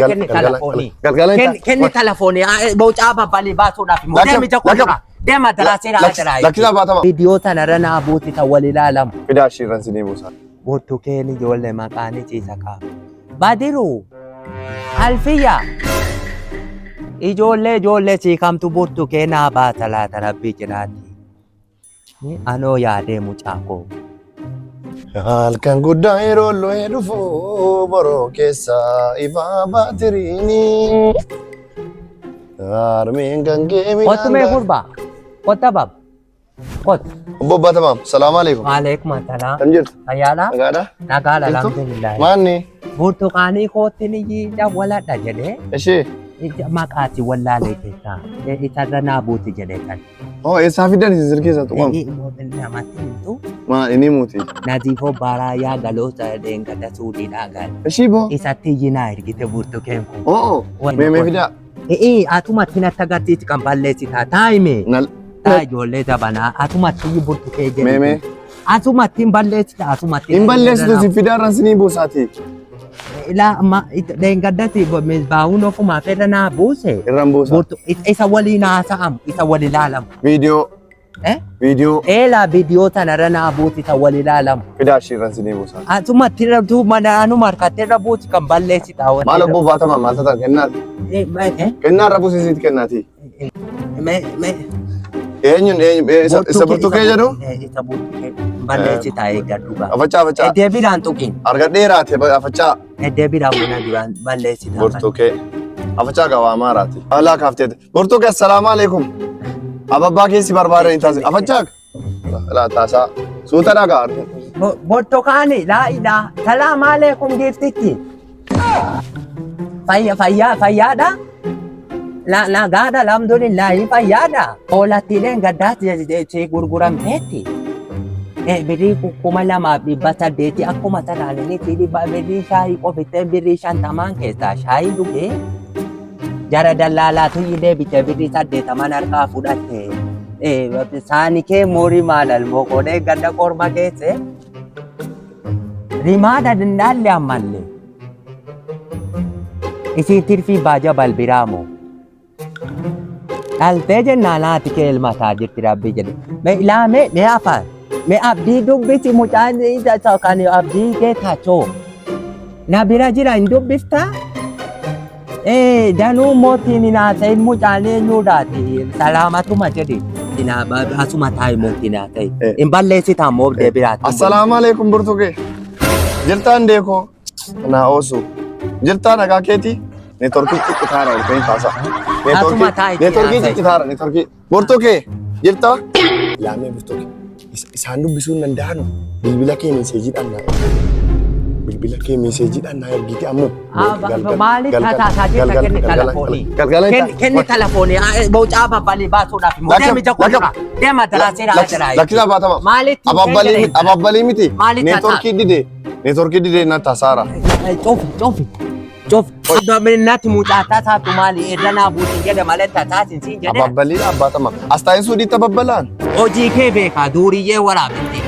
Kenni telefoonii. Kenni telefoonii. Bocaa babbalii baasuudhaaf immoo deemi jaqqoodha. Deema daraaseera ajaraa. Lakkisaa baatama. Viidiyoo tanarra naa buuti ta'u wal ilaalamu. Fidaa shiirran sinii buusa. Burtukeeni ijoollee maqaan ciisa qaba. Badiru. Alfiyya. Ijoollee siikamtu burtukeenaa baata laata rabbii jiraati. Anoo yaadee mucaa koo. Halkan guddaa yeroo loo'ee dhufu boroo keessa ifaa baatiriini. Harmeen gangee midhaan. Kottu mee gurbaa? Kotta bab. Kottu. Obbo Baatamaam, salaamu alaikum. Waalaikum asalaam. Kam jirtu? Fayyaadhaa? Nagaadhaa? Nagaadha alhamdulillah. Maanni? Burtukaanii kootti ni dawaladha jedhee. Ishee? Maqaati wallaalee keessaa. Isarra naa buuti jedhee kan. Eessaa fidan isin sirkeessa tuqamu? Namatti himtu. Maa inni muuti? Naziifoo Baaraayaa Galoosa Deengadda Suudiidhaa gaale. Ishii boo? Isatti iyyinaa ergite burtukeen kun. Mee fidaa? Atumatti natti agarsiisi kan balleessitaa taa'ime. Taa ijoollee dabanaa atumatti iyyi burtukee jedhu. Mee? Asumatti hin balleessita asumatti. Hin balleessitu si fidaarran sinii buusaati. Deengaddatti baa'uun ofumaa fedha naa buuse. Irraan buusa. Isa waliin haasa'amu isa wal ilaalamu. Viidiyoo. Viidiyoo. Eelaa viidiyoo tanarra naa buuti isa wal ilaalamu. Fidaa shiirran sinii buusa. Asumatti anuma harkatti irra buuti kan balleessita. Maal obbo Baatamaa maal tataan kennaati? Kennaa irra buusisiiti kennaati. Eenyuun isa burtukee jedhu? Isa burtukee balleessitaa eeggadhu gaa. Afachaa. Deebiidhaan tuqin. Argadheeraati afachaa. Deebiidhaan buna duraan balleessitaa. Burtukee. Afachaa gaa waa maaraati. Alaa kaafteeti. Burtukee assalaamu alaikum. Ababbaa keessi barbaada hin taasise. Afachaa. Laa taasaa. Suuta dhagaa. Burtukaani laa'idhaa. Salaamu alaikum giiftitti. Fayyaadha. Nagaadha alhamdulillahi fayyaadha. Oolattiileen gaddaatti gurguramteetti. Birrii 2,800 akkuma saraalanii birrii shaayii qofittee birrii 50 keessaa shaayii dhugee jara dallaalaatu illee bitee birrii 80 harkaa fudhatte. Saani kee moorii maalal moqonee gadda qorma keesse. Rimaadha dindaallee ammallee. Isii tirfii baaja balbiraamoo. Dhaltee jennaan haati kee ilmataa jirti rabbii jedhe. Ilaamee mee afaan. Mee abdii dubbisi mucaan kan abdii kee taachoo. Na bira jira hin dubbiftaa? Danuu mootiin hin haasa'in mucaan eenyuudhaati. Salaamatuma jedhe. Asuma taa'e mootiin haasa'e. Hin balleessitaa moo deebiraati. Assalaamu alaikum burtukee. Jirtaan deekoo. Naa oosu. Jirtaa nagaa keetii? Neetworkii ciccitaara ol ka'in taasa. Neetworkii ciccitaara neetworkii. Burtukee jirtaa? Ilaamee burtukee. Isaan dubbisuu hin danda'anu. Bilbila kee meeseejiidhaan naa ergi. Bilbila kee meeseejiidhaan naa ergiti ammoo. Maaliif tataasaa jirta kenni telefoonii? Kenni telefoonii bocaa babbalii baasuudhaaf immoo deemi jaqqoodha. Deema daraaseera ajaraa. Lakkisaa baatama. Maaliif? Ababbalii miti. Neetworkii didee na tasaara. Coofi. Natti mucaataa saabtu maali? Irranaa buutiin jedhe malee tataasin siin jedhe. Ababbalii abbaatama. Astaayin suudiitti ababbalaan. Hojii kee beekaa duuriyyee waraabetti.